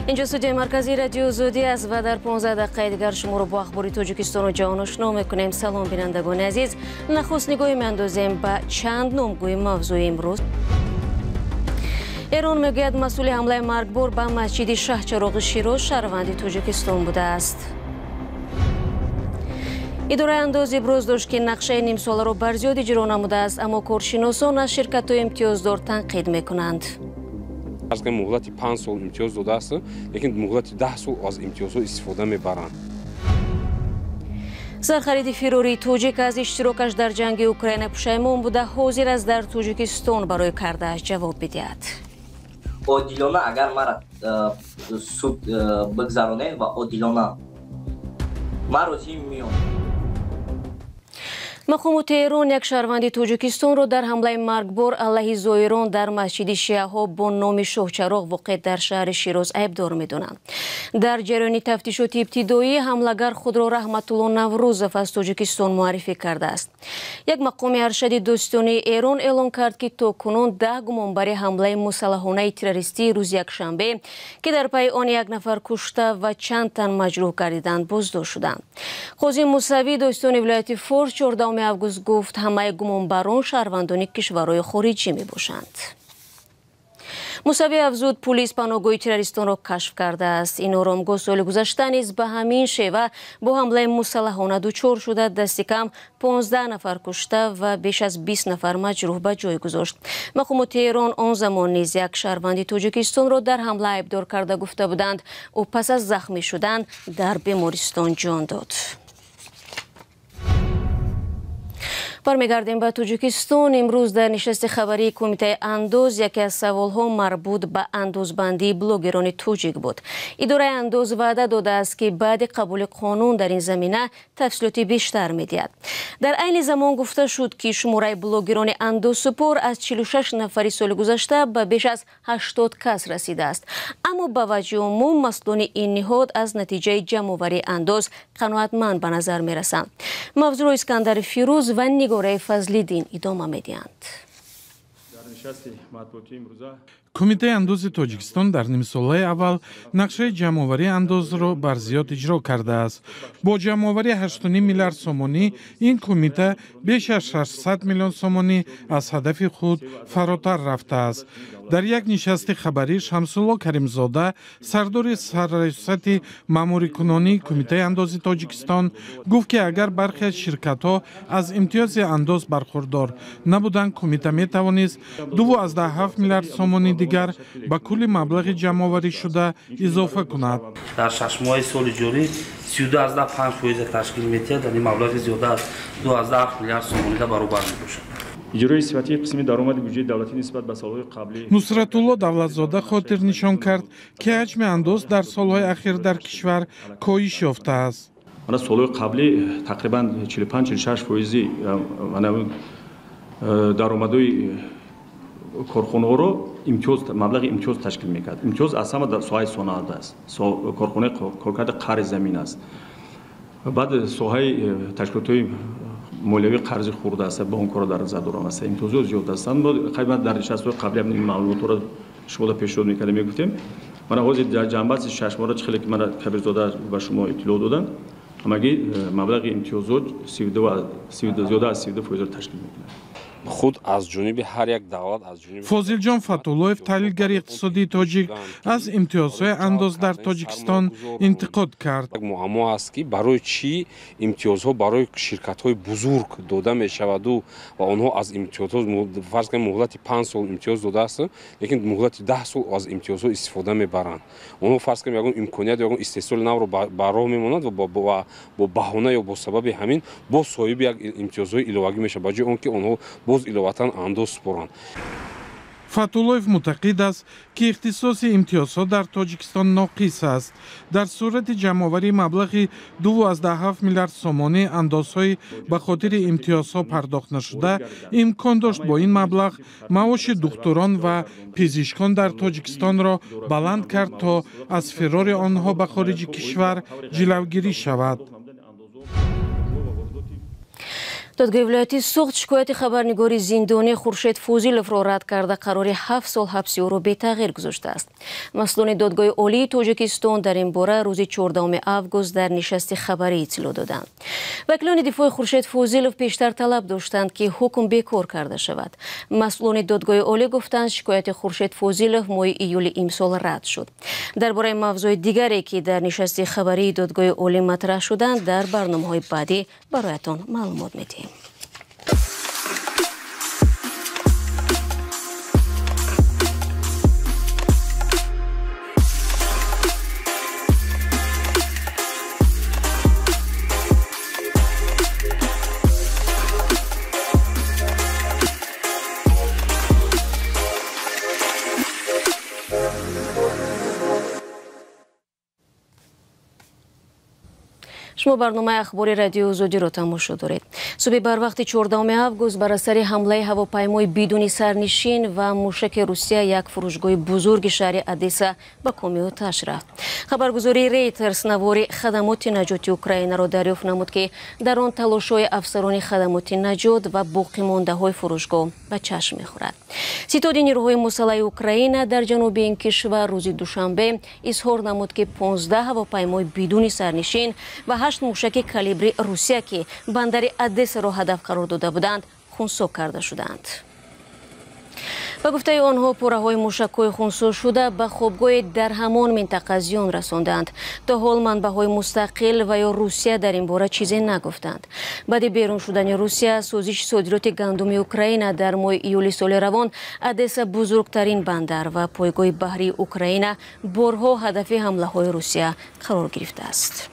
اینجا استودیوی مرکزی رادیو زودی است و در 15 دقیقه دیگر شما رو با اخبار تاجیکستان و جهان آشنا می‌کنیم. سلام بینندگان عزیز. نخست نگاهی می‌اندازیم به چند نامگوی موضوع امروز. ایران میگوید مسئول حمله مرگبار به مسجد شه چراغ شیراز شهروند تاجیکستان بوده است. اداره انداز ابراز داشت که نقشه نیم ساله را بر زیاد اجرا نموده است، اما کارشناسان از شرکت‌های امتیازدار تنقید می‌کنند. از که مهلت 5 سال امتیاز داده است، لیکن مهلت 10 سال از امتیازها استفاده می‌برند. سرخرید فیروری توجیک از اشتراکش در جنگ اوکراین پشیمان بوده، حاضر است در تاجیکستان برای کرده‌اش جواب بدهد. عادلانه اگر مرا سود بگذرانه و عادلانه ما راضی میام. مقامات ایران یک شهروند تاجیکستان را در حمله مرگبار علیه زائران در مسجد شیعه‌ها با نام شاهچراغ واقع در شهر شیراز عیبدار می‌دانند. در جریان تفتیشات ابتدایی حملگر خود را رحمت الله نوروزов از تاجیکستان معرفی کرده است. یک مقام ارشد دوستانه ایران اعلام کرد که تاکنون 10 گمانبر حمله مسلحانه تروریستی روز یکشنبه که در پی آن یک نفر کشته و چند تن مجروح گردیدند بازداشت شدند. قاضی موسوی دوستان ولایت فارس 14 اوگوست گفت همه گمانبران شهروندان کشورهای خارجی می باشند. موسوی افزود پلیس پناهگاه تروریستان را کشف کرده است. این آرامگاه سال گذشته نیز به همین شیوه با حمله مسلحانه دچار شده، دست کم 15 نفر کشته و بیش از 20 نفر مجروح به جای گذاشت. مقامات ایران آن زمان نیز یک شهروند تاجیکستان را در حمله عیبدار کرده گفته بودند او پس از زخمی شدن در بیمارستان جان داد. برمیگردیم به تاجیکستان. امروز در نشست خبری کمیته انداز یکی از سوالها مربوط به اندازبندی بلاگران تاجیک بود. اداره انداز وعده داده است که بعد قبول قانون در این زمینه تفصیلات بیشتر می‌دهد. در عین زمان گفته شد که شماره بلاگران اندازسپار از 46 نفری سال گذشته به بیش از 80 کس رسیده است، اما با وجه عموم مسئولان این نهاد از نتیجه جمع‌آوری انداز قناعتمند به نظر می‌رسند. موضوع اسکندر فیروز و نگاره فضلی دین ادامه می‌دهند. کمیته انداز تاجیکستان در نیم ساله اول نقشه جمع‌آوری انداز را بر زیاد اجرا کرده است. با جمع‌آوری 8.5 میلیارد سومانی این کمیته بیش از 600 میلیون سومانی از هدف خود فراتر رفته است. در یک نشست خبری شمس‌الله کریمزاده سردار سرریاست مأموری کننده کمیته انداز تاجیکستان گفت که اگر برخی از شرکت‌ها از امتیاز انداز برخوردار نبودند، کمیته می‌توانست 2.7 میلیارد سومانی دیگر به کل مبلغ جمع‌آوری شده اضافه کند. در 6 ماه سال جاری 32.5% تشکیل می‌دهد. این مبلغ زیاده از 2.7 میلیارد سومانی برابر می‌باشد. اجرای صفتی قسمی درآمد بودجه دولتی نسبت به سالهای قبلی. نصرت الله دولتزاده خاطر نشان کرد که حجم انداز در سالهای اخیر در کشور کاهش یافته است. من سالهای قبلی تقریبا 45-46% درآمدهای کارخانه‌ها رو مبلغ امتیاز تشکیل می‌کرد. امتیاز از همه در ساحه صنعت است. کارخانه کارکرد قرض زمین است. بعد ساحه تشکیلات‌های مالیوی قرض خورده است، بانک‌ها در نظر دارم است. امتیازات زیاد هستند. ما قیمت در نشست‌های قبلی هم این معلومات را شما پیشنهاد می‌کردیم میگفتیم. من حاضر در جنبش 6 ماه خیلی که من کبیرزاده به شما اطلاع دادم. همگی مبلغ امتیازات 32 زیاده از 32% تشکیل می‌کنه. خود از جانب هر یک دولت از جانب فاضل جان فتولویف تحلیلگر اقتصادی تاجیک از امتیازهای انداز در تاجیکستان انتقاد کرد. معما است که برای چی امتیازها برای شرکت‌های بزرگ داده می‌شود و آنها از امتیازها فرض کنیم مهلت 5 سال امتیاز داده است، لیکن مهلت 10 سال از امتیازها استفاده می‌برند. آنها فرض کنیم یگان امکانیت یگان استحصال نو را با راه می‌مانند و با بهانه یا با سبب همین با صاحب یک امتیازهای ایلاوگی میشه با جای آنکه آنها باز ایلواتن انداز سپارند. فتولویف معتقد است که اختصاص امتیازها در تاجیکستان ناقص است. در صورت جمع‌آوری مبلغ 2.7 میلیارد سومانی اندازهای به خاطر امتیازها پرداخت نشده، امکان داشت با این مبلغ معاش دکتران و پزشکان در تاجیکستان را بلند کرد تا از فرار آنها به خارج کشور جلوگیری شود. دادگاه ولایتی سوخت شکایت خبرنگار زندانی خورشید فوزیلوف را رد کرده قرار 7 سال حبس او را به تغییر گذاشته است. مسئولان دادگاه عالی تاجیکستان در این باره روز 14 آگوست در نشست خبری اطلاع دادند. وکیلان دفاع خورشید فوزیلوف پیشتر طلب داشتند که حکم بیکار کرده شود. مسئولان دادگاه عالی گفتند شکایت خورشید فوزیلوف ماه ایول امسال رد شد. درباره موضوع دیگری که در نشست خبری دادگاه عالی مطرح شدند در برنامه‌های بعدی برایتان معلومات میدیم. شما برنامه اخباری رادیو آزادی را تماشا دارید. صبح بر وقت 14 آگوست بر اثر حمله هواپیمای بدون سرنشین و موشک روسیه یک فروشگاه بزرگ شهر ادیسا به کامی آتش رفت. خبرگزاری ریترز نوار خدمات نجاتی اوکراین را دریافت نمود که در آن تلاش‌های افسران خدمات نجات و باقی مانده‌های فروشگاه به چشم می‌خورد. ستاد نیروهای مسلح اوکراین در جنوب این کشور روز دوشنبه اظهار نمود که 15 هواپیمای بدون سرنشین و 8 موشک کالیبر روسیه که بندر ادیسا را هدف قرار داده بودند خونسا کرده شدند. به گفته آنها پره‌های موشک‌های خونسا شده به خوابگاه در همان منطقه زیان رساندند. تا حال منبع‌های مستقل و یا روسیه در این باره چیزی نگفتند. بعد بیرون شدن روسیه سازش صادرات گندم اوکراین در ماه ایول سال روان ادیسا بزرگترین بندر و پایگاه بحری اوکراین بارها هدف حمله‌های روسیه قرار گرفته است.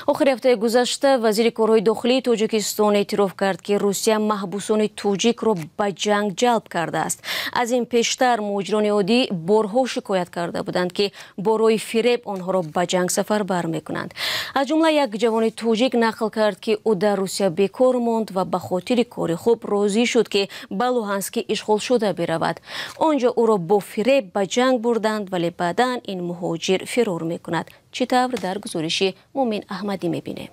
آخر هفته گذشته وزیر کارهای داخلی تاجیکستان اعتراف کرد که روسیه محبوسان تاجیک را به جنگ جلب کرده است. از این پیشتر مهاجران عادی بارها شکایت کرده بودند که برای فریب آنها را به جنگ سفربر می‌کنند. از جمله یک جوان تاجیک نقل کرد که او در روسیه بیکار ماند و به خاطر کار خوب راضی شد که به لوهانسک اشغال شده برود. آنجا او را با فریب به جنگ بردند ولی بعداً این مهاجر فرار می‌کند. چطور در گزارش مومن احمدی می‌بینه.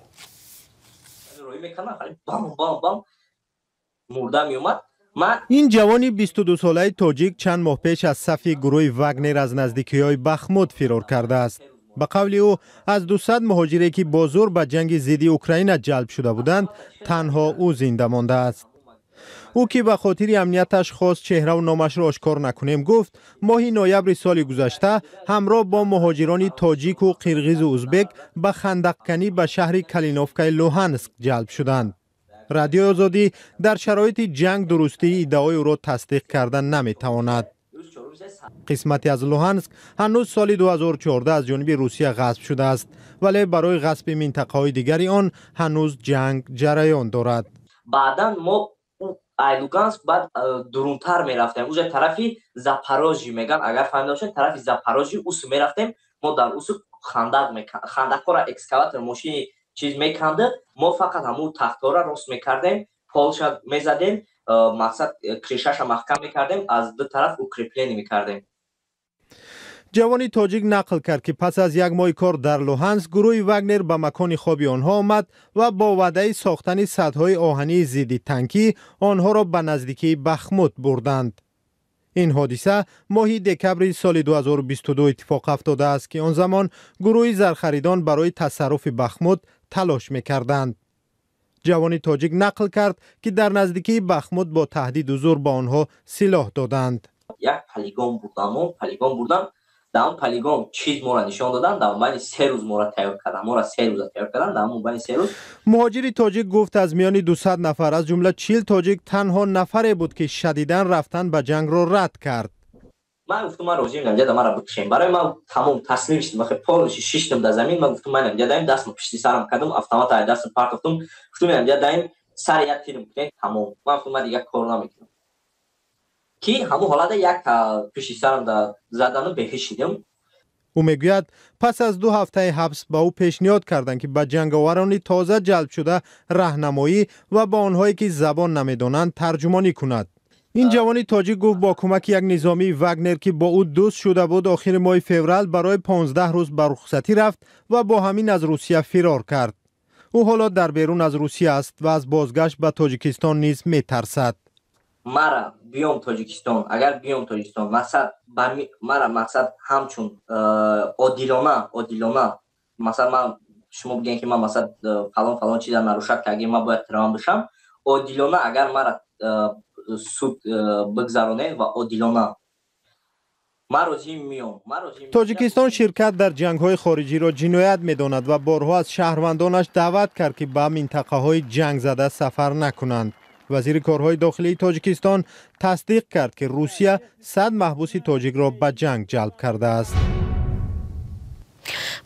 این جوانی 22 ساله تاجیک چند ماه پیش از صف گروه واگنر از نزدیکی‌های بخمود فرار کرده است. به قول او از 200 مهاجری که با زور به جنگ ضد اوکراین جلب شده بودند تنها او زنده مانده است. او که به خاطر امنیتش خواست چهره و نامش را آشکار نکنیم گفت ماه نوامبر سال گذشته همراه با مهاجران تاجیک و قرغیز و ازبک به خندقکنی به شهر کلینوفکای لوهانسک جلب شدند. رادیو آزادی در شرایط جنگ درستی ادعای او را تصدیق کردن نمیتواند. قسمتی از لوهانسک هنوز سال 2014 از جانب روسیه غصب شده است ولی برای غصب منطقه‌های دیگری آن هنوز جنگ جریان دارد. بعداً ما لوگانسک بعد درونتر میرفتیم اونجا طرفی زاپاروژی میگن اگر فهمیده باشین طرفی زاپاروژی اوس میرفتیم ما در اوس خندق را اکسکاواتور ماشین چیز میکنده ما فقط همون تخت‌ها را راست میکردیم پولش میزدیم مقصد کریشش را محکم میکردیم از دو طرف اوکریپلینی میکردیم. جوانی تاجیک نقل کرد که پس از یک ماه کار در لوهانسک گروه واگنر به مکان خواب آنها آمد و با وعده ساختن سدهای آهنی ضد تانکی آنها را به نزدیکی بخمود بردند. این حادثه ماه دکبر سال 2022 اتفاق افتاده است که آن زمان گروه زرخریدان برای تصرف بخمود تلاش می‌کردند. جوانی تاجیک نقل کرد که در نزدیکی بخمود با تهدید و زور به آنها سلاح دادند. یک پلیگون بردم در اون پلیگون چیز ما را نشان دادن در اون 3 روز ما را تیار کردن در اون 3 روز. مهاجر تاجیک گفت از میان 200 نفر از جمله 40 تاجیک تنها نفری بود که شدیداً رفتن به جنگ را رد کرد. من گفتم من راضی ام جدا مرا بکشین برای من تمام تسلیم شدم بخیر پولش شیشتم در زمین من گفتم من جدا دستم پشت سرم کردم اتومات دستم پارت گفتم من جدا سر یک تیرم کنم تمام من گفتم دیگه کار نمیکنم کی همون حالت یک پشت سرم در زدن بهشیدم. او میگوید پس از 2 هفته حبس با او پیشنهاد کردند که به جنگاوران تازه جلب شده راهنمایی و با آنهایی که زبان نمیدانند ترجمانی کند. این جوانی تاجیک گفت با کمک یک نظامی واگنر که با او دوست شده بود آخر ماه فوریه برای 15 روز به رخصتی رفت و با همین از روسیه فرار کرد. او حالا در بیرون از روسیه است و از بازگشت به تاجیکستان نیز میترسد. مرا بیام تاجیکستان، اگر بیام تاجیکستان مقصد همچون عادلانه مثلا من شما بگین که من مثلا فلان چیز نروشد که اگه من باید ترام بشم، عادلانه اگر مرا سود بگذرانه و عادلانه تاجیکستان شرکت در جنگ‌های خارجی را جنایت می‌داند و بارها از شهروندانش دعوت کرد که به منطقه‌های جنگ زده سفر نکنند. وزیر کارهای داخلی تاجیکستان تصدیق کرد که روسیه 100 محبوس تاجیک را به جنگ جلب کرده است.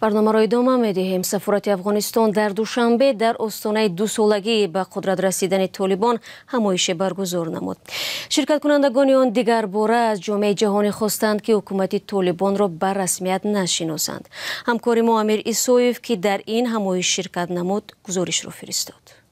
برنامه را ادامه می‌دهیم. سفارت افغانستان در دوشنبه در آستانه 2 سالگی به قدرت رسیدن طالبان همایش برگزار نمود. شرکت کنندگان آن دیگر باره از جامعه جهانی خواستند که حکومت طالبان را به رسمیت نشناسند. همکار ما امیر ایسویف که در این همایش شرکت نمود گزارش را فرستاد.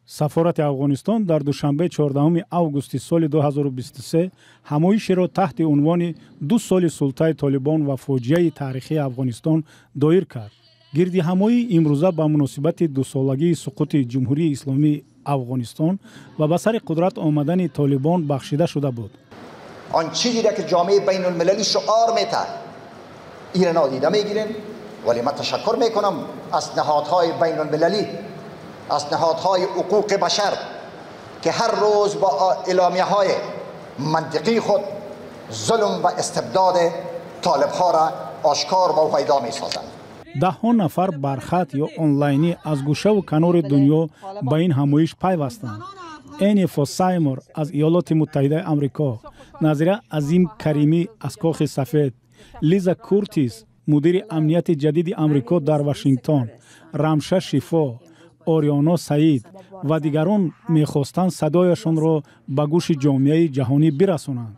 سفارت افغانستان در دوشنبه 14 اوگوست سال 2023 همایشی را تحت عنوان 2 سال سلطه طالبان و فاجعه تاریخی افغانستان دایر کرد. گردی همایی امروزه به مناسبت 2 سالگی سقوط جمهوری اسلامی افغانستان و به سر قدرت آمدن طالبان بخشیده شده بود. آن چیزی را که جامعه بین المللی شعار میده این نادیده میگیریم، ولی من تشکر میکنم از نهادهای بین المللی، از نهادهای حقوق بشر که هر روز با اعلامیه‌های منطقی خود ظلم و استبداد طالب‌ها را آشکار و پیدا می‌سازند. 10 نفر برخط یا آنلاینی از گوشه و کنار دنیا به این همایش پیوستند. انیفا سایمور از ایالات متحده آمریکا، نظیره عظیم کریمی از کاخ سفید، لیزا کورتیس مدیر امنیت جدید آمریکا در واشنگتن، رامشه شفا، آریانا سعید و دیگران میخواستند صدایشان را به گوش جامعه جهانی برسانند.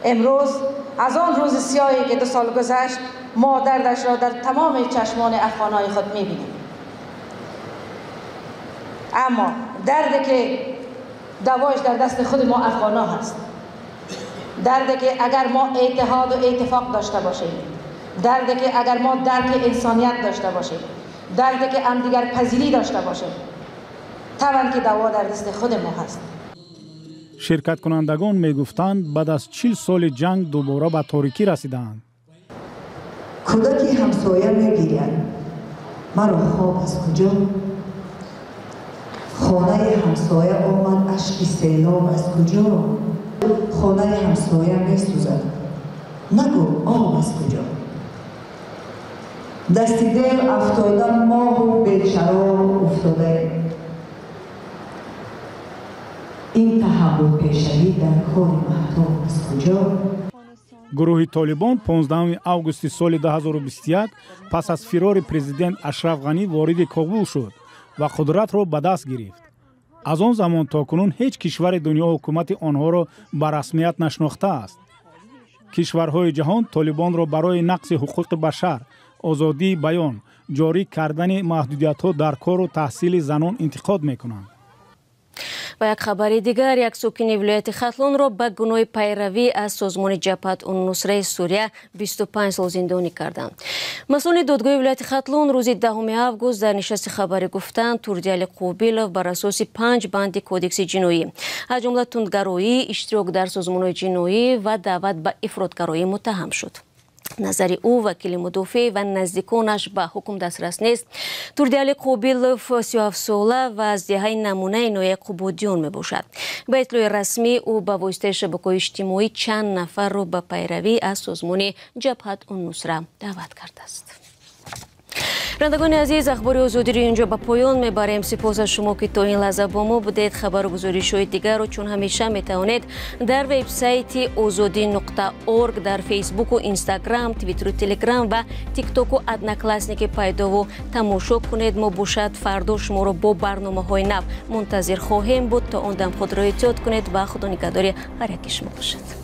امروز از آن روز سیاهی که 2 سال گذشت ما دردش را در تمام چشمان افغانهای خود میبینیم. اما دردی که دوایش در دست خود ما افغانها هست. دردی که اگر ما اتحاد و اتفاق داشته باشیم، دردی که اگر ما درک انسانیت داشته باشیم، دردی که همدیگر پذیری داشته باشیم، طبعا که دوا در دست خود ما هست. شرکت کنندگان می گفتند بعد از 40 سال جنگ دوباره به تاریکی رسیدند. کودکی همسایه میگیرد مرا خواب از کجا؟ خانه همسایه آمد اشکی سیلاب از کجا؟ خانه همسایه میسوزد نگو آب از کجا؟ دستی دل افتادن ماه و بیچرا افتاده، این تحول پیشوی در کار محتاب از کجا؟ گروه طالبان 15 اوگوست سال 2021 پس از فرار پرزیدنت اشرف غنی وارد کابل شد و قدرت را به دست گرفت. از آن زمان تا کنون هیچ کشور دنیا حکومت آنها را به رسمیت نشناخته است. کشورهای جهان طالبان را برای نقض حقوق بشر، آزادی بیان، جاری کردن محدودیت‌ها در کار و تحصیل زنان انتقاد می‌کنند. و یک خبر دیگر، یک ساکن ولایت ختلون را به گناه پیروی از سازمان جبهت النصره سوریه 25 سال زندانی کردند. مسئول دادگاه ولایت ختلون روز 10 اوگوست در نشست خبری گفتند توردیال قوبیلوف بر اساس 5 بند کودکس جنایی از جمله تندگرایی، اشتراک در سازمان‌های جنایی و دعوت به افراطگرایی متهم شد. نظر او وکیل مدافع و نزدیکانش به حکم دسترس نیست. توردیال قوبیلوف 37 ساله و از دهه نمونه نوع قبودیون می باشد. به اطلاع رسمی او به واسطه شبکه‌های اجتماعی چند نفر را به پیروی از سازمان جبهت النصره دعوت کرده است. رندگان عزیز، اخبار آزادی رو اینجا به پایان میبریم. سپاس از شما که تا این لحظه با ما بودید. خبر و گزارش‌های دیگر رو چون همیشه میتوانید در وبسایت azadi.org، در فیسبوک و اینستاگرام، توییتر و تلگرام و تیک تاک و ادنکلاسنیک پیدا و تماشا کنید. ما باشد فردا شما رو با برنامه‌های نو منتظر خواهیم بود. تا اون دم خود را احتیاط کنید و خدا نگهدار هر یک شما باشد.